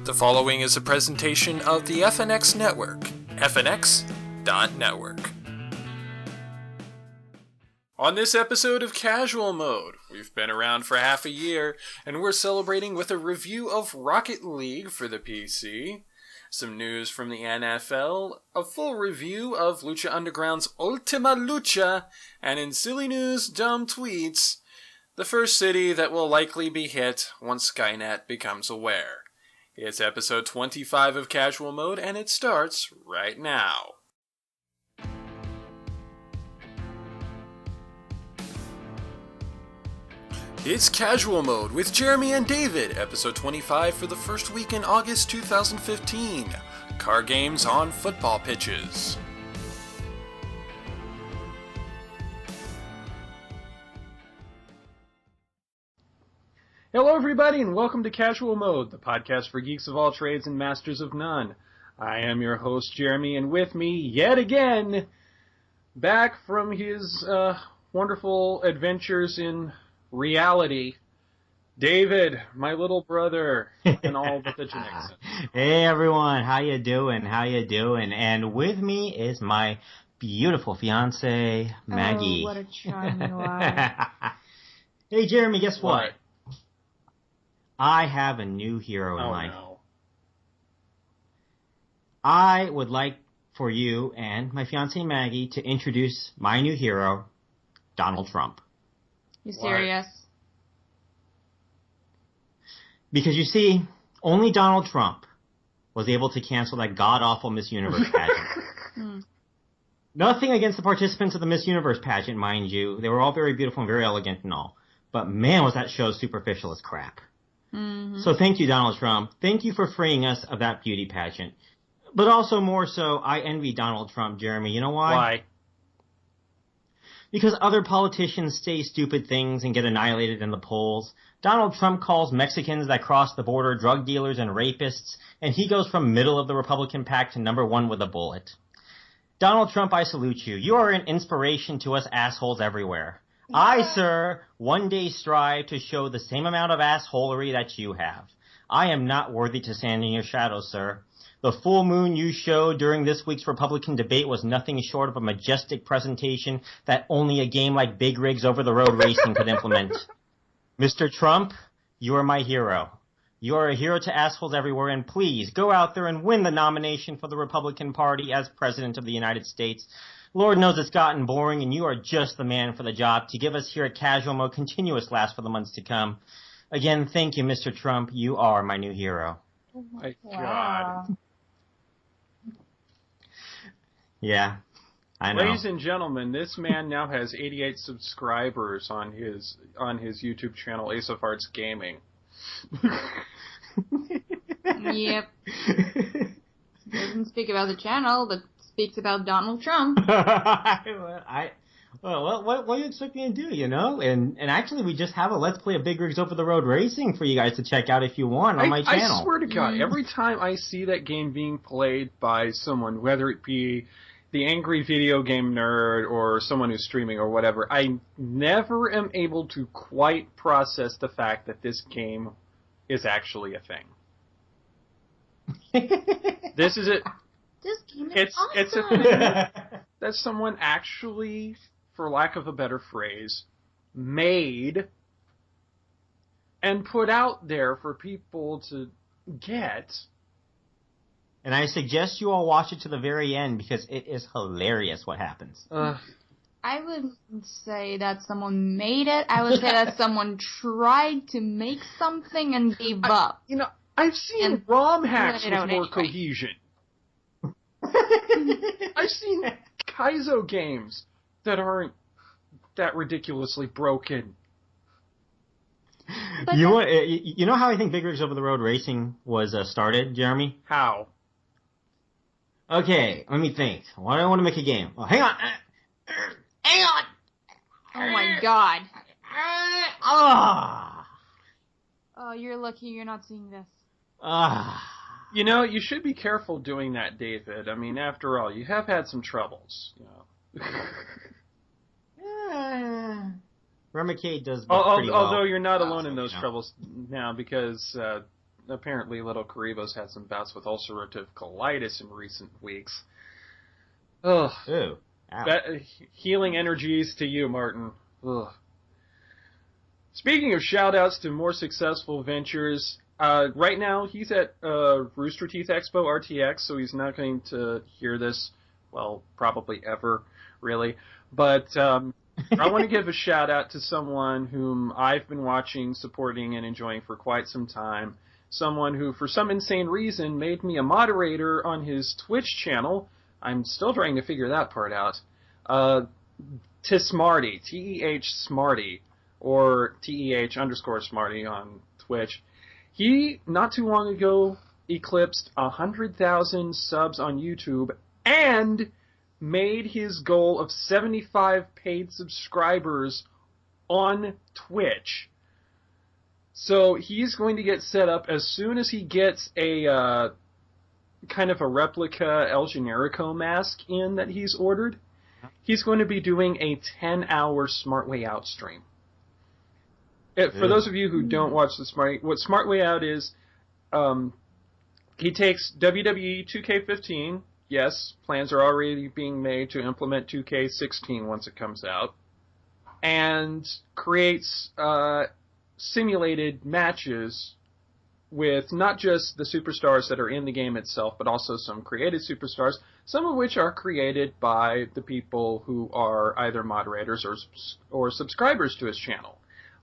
The following is a presentation of the FNX Network, fnx.network. On this episode of Casual Mode, we've been around for half a year, and we're celebrating with a review of Rocket League for the PC, some news from the NFL, a full review of Lucha Underground's Ultima Lucha, and in silly news, dumb tweets, the first city that will likely be hit once Skynet becomes aware. It's episode 25 of Casual Mode, and it starts right now. It's Casual Mode with Jeremy and David, episode 25 for the first week in August 2015. Car games on football pitches. Hello everybody and welcome to Casual Mode, the podcast for geeks of all trades and masters of none. I am your host Jeremy, and with me yet again, back from his wonderful adventures in reality, David, my little brother, and all but the genetics. Hey everyone, how you doing? And with me is my beautiful fiancee, Maggie. Oh, what a charming wife. Hey Jeremy, guess what? I have a new hero in life. No. I would like for you and my fiancée Maggie to introduce my new hero, Donald Trump. You serious? Because you see, only Donald Trump was able to cancel that god-awful Miss Universe pageant. Nothing against the participants of the Miss Universe pageant, mind you. They were all very beautiful and very elegant and all. But man, was that show superficial as crap. Mm-hmm. So thank you, Donald Trump. Thank you for freeing us of that beauty pageant. But also more so, I envy Donald Trump, Jeremy. You know why? Why? Because other politicians say stupid things and get annihilated in the polls. Donald Trump calls Mexicans that cross the border drug dealers and rapists, and he goes from middle of the Republican pack to number one with a bullet. Donald Trump, I salute you. You are an inspiration to us assholes everywhere. I, sir, one day strive to show the same amount of assholery that you have. I am not worthy to stand in your shadow, sir. The full moon you showed during this week's Republican debate was nothing short of a majestic presentation that only a game like Big Rigs Over the Road Racing could implement. Mr. Trump, you are my hero. You are a hero to assholes everywhere, and please go out there and win the nomination for the Republican Party as President of the United States. Lord knows it's gotten boring, and you are just the man for the job to give us here at Casual Mode continuous laughs for the months to come. Again, thank you, Mr. Trump. You are my new hero. Oh my God. Yeah, I know. Ladies and gentlemen, this man now has 88 subscribers on his YouTube channel, Ace of Hearts Gaming. Yep. Doesn't speak about the channel, but speaks about Donald Trump. What do you expect me to do, you know? And actually, we just have a Let's Play of Big Rigs Over the Road Racing for you guys to check out if you want on my channel. I swear to God, every time I see that game being played by someone, whether it be the angry video game nerd or someone who's streaming or whatever, I never am able to quite process the fact that this game is actually a thing. This is it. This game is awesome. It's a thing that someone actually, for lack of a better phrase, made and put out there for people to get. And I suggest you all watch it to the very end because it is hilarious what happens. I wouldn't say that someone made it. I would say that someone tried to make something and gave up. You know, I've seen ROM hacks with more anyway. cohesion. I've seen Kaizo games that aren't that ridiculously broken. But You know how I think Big Rigs Over the Road Racing was started, Jeremy? How? Okay, let me think. Why do I want to make a game? Well, hang on. Hang on. oh my God. Oh, you're lucky you're not seeing this. You know, you should be careful doing that, David. I mean, after all, you have had some troubles, you know. Remicade does pretty well. Although you're not alone in those troubles now, because apparently little Karibo's had some bouts with ulcerative colitis in recent weeks. Ugh. Ooh. Ow. Healing energies to you, Martin. Ugh. Speaking of shout-outs to more successful ventures, right now he's at Rooster Teeth Expo RTX, so he's not going to hear this, well, probably ever, really. But I want to give a shout-out to someone whom I've been watching, supporting, and enjoying for quite some time. Someone who, for some insane reason, made me a moderator on his Twitch channel. I'm still trying to figure that part out. Smarty, T-E-H Smarty, or TEH_Smarty on Twitch. He, not too long ago, eclipsed 100,000 subs on YouTube and made his goal of 75 paid subscribers on Twitch. So he's going to get set up as soon as he gets a kind of a replica El Generico mask in that he's ordered. He's going to be doing a 10-hour Smart Way Out stream. For those of you who don't watch what Smart Way Out is, he takes WWE 2K15. Yes, plans are already being made to implement 2K16 once it comes out, and creates simulated matches with not just the superstars that are in the game itself, but also some created superstars, some of which are created by the people who are either moderators or subscribers to his channel.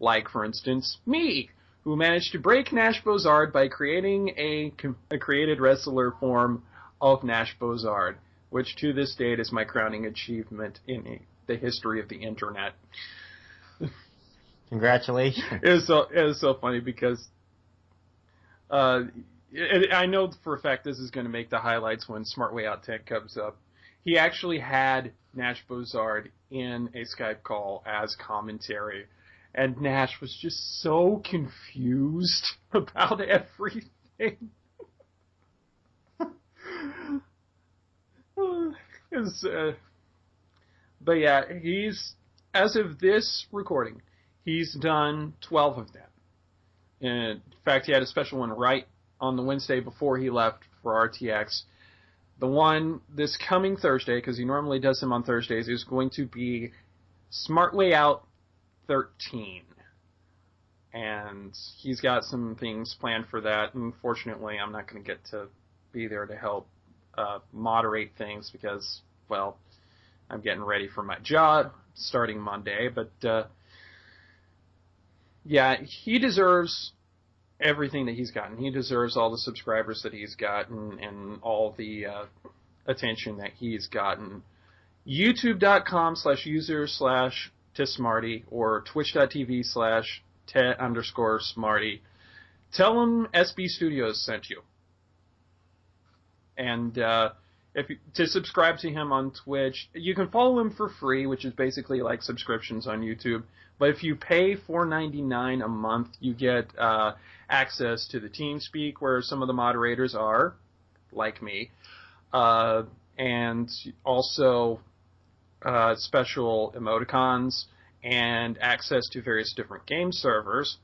Like, for instance, me, who managed to break Nash Bozard by creating a created wrestler form of Nash Bozard, which to this date is my crowning achievement in the history of the internet. Congratulations. It was so funny because I know for a fact this is going to make the highlights when Smart Way Out Tech comes up. He actually had Nash Bozard in a Skype call as commentary, and Nash was just so confused about everything. But yeah, as of this recording, he's done 12 of them. In fact, he had a special one right on the Wednesday before he left for RTX. The one this coming Thursday, because he normally does them on Thursdays, is going to be Smart Way Out 13. And he's got some things planned for that. Unfortunately, I'm not going to get to be there to help moderate things because, well, I'm getting ready for my job starting Monday. But, yeah, he deserves everything that he's gotten. He deserves all the subscribers that he's gotten and all the attention that he's gotten. YouTube.com/user/Tismarty or Twitch.tv/Tet_Smarty. Tell him SB Studios sent you. And to subscribe to him on Twitch, you can follow him for free, which is basically like subscriptions on YouTube. But if you pay $4.99 a month, you get access to the TeamSpeak, where some of the moderators are, like me, and also special emoticons and access to various different game servers.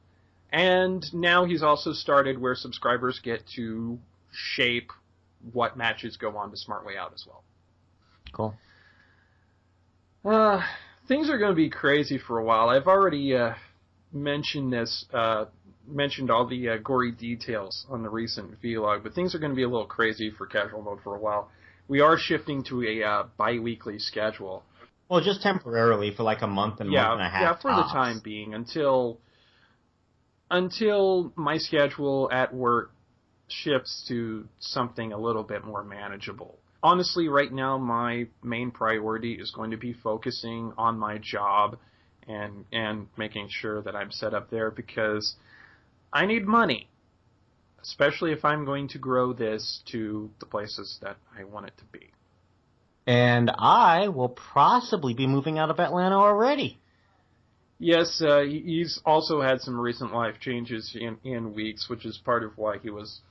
And now he's also started where subscribers get to shape what matches go on to Smart Way Out as well. Cool. Things are going to be crazy for a while. I've already mentioned all the gory details on the recent vlog, but things are going to be a little crazy for casual mode for a while. We are shifting to a bi-weekly schedule. Well, just temporarily for like a month and a half. Yeah, for the time being, until my schedule at work shifts to something a little bit more manageable. Honestly, right now, my main priority is going to be focusing on my job and making sure that I'm set up there because I need money, especially if I'm going to grow this to the places that I want it to be. And I will possibly be moving out of Atlanta already. Yes, he's also had some recent life changes in weeks, which is part of why he was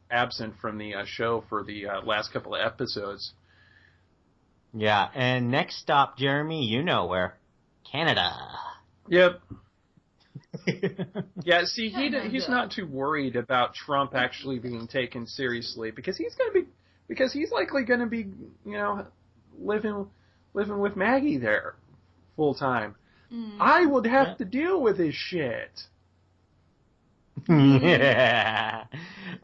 absent from the show for the last couple of episodes. Yeah, and next stop, Jeremy, you know where. Canada. Yep. Yeah, see, he's not too worried about Trump actually being taken seriously because he's likely going to be, living with Maggie there full time. I would have to deal with his shit. Yeah.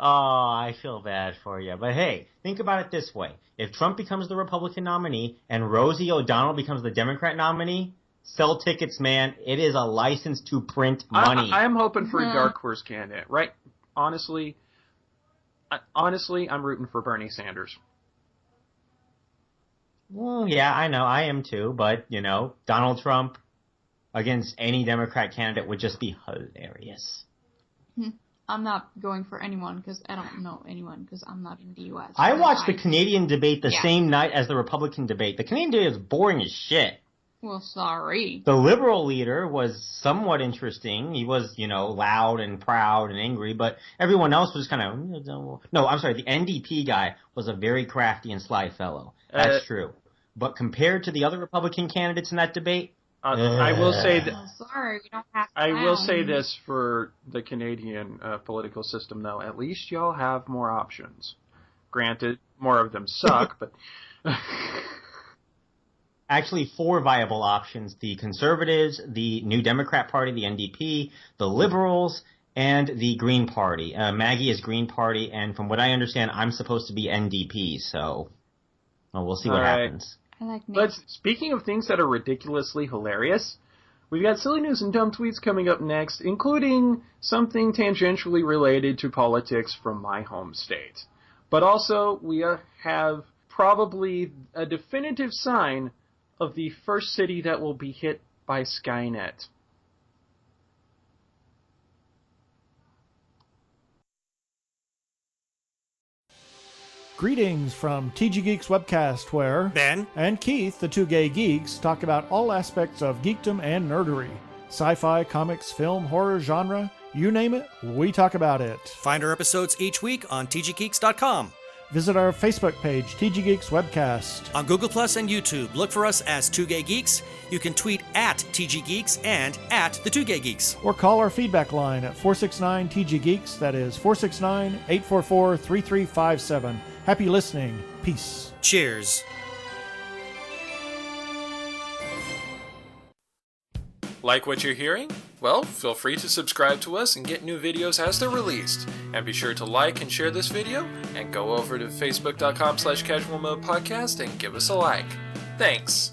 Oh, I feel bad for you. But hey, think about it this way. If Trump becomes the Republican nominee and Rosie O'Donnell becomes the Democrat nominee, sell tickets, man. It is a license to print money. I'm hoping for a dark horse candidate, right? Honestly, I'm rooting for Bernie Sanders. Well, yeah, I know. I am too. But, Donald Trump against any Democrat candidate would just be hilarious. I'm not going for anyone because I don't know anyone because I'm not in the U.S. I watched the Canadian debate the same night as the Republican debate. The Canadian debate is boring as shit. Well, sorry. The Liberal leader was somewhat interesting. He was, loud and proud and angry, but everyone else was kind of... No, I'm sorry. The NDP guy was a very crafty and sly fellow. That's true. But compared to the other Republican candidates in that debate... I will say that. Sorry, we don't have to. I will say this for the Canadian political system, though. At least y'all have more options. Granted, more of them suck, but. Actually, 4 viable options: the Conservatives, the New Democrat Party, the NDP, the Liberals, and the Green Party. Maggie is Green Party, and from what I understand, I'm supposed to be NDP. So, we'll see what happens. But speaking of things that are ridiculously hilarious, we've got silly news and dumb tweets coming up next, including something tangentially related to politics from my home state. But also, we have probably a definitive sign of the first city that will be hit by Skynet. Greetings from TG Geeks Webcast, where Ben and Keith, the two gay geeks, talk about all aspects of geekdom and nerdery. Sci-fi, comics, film, horror, genre, you name it, we talk about it. Find our episodes each week on tggeeks.com. Visit our Facebook page, TG Geeks Webcast. On Google Plus and YouTube, look for us as 2 Gay Geeks. You can tweet at TG Geeks and at the 2 Gay Geeks. Or call our feedback line at 469-TG-GEEKS, that is 469-844-3357. Happy listening. Peace. Cheers. Like what you're hearing? Well, feel free to subscribe to us and get new videos as they're released. And be sure to like and share this video, and go over to facebook.com/casualmodepodcast and give us a like. Thanks!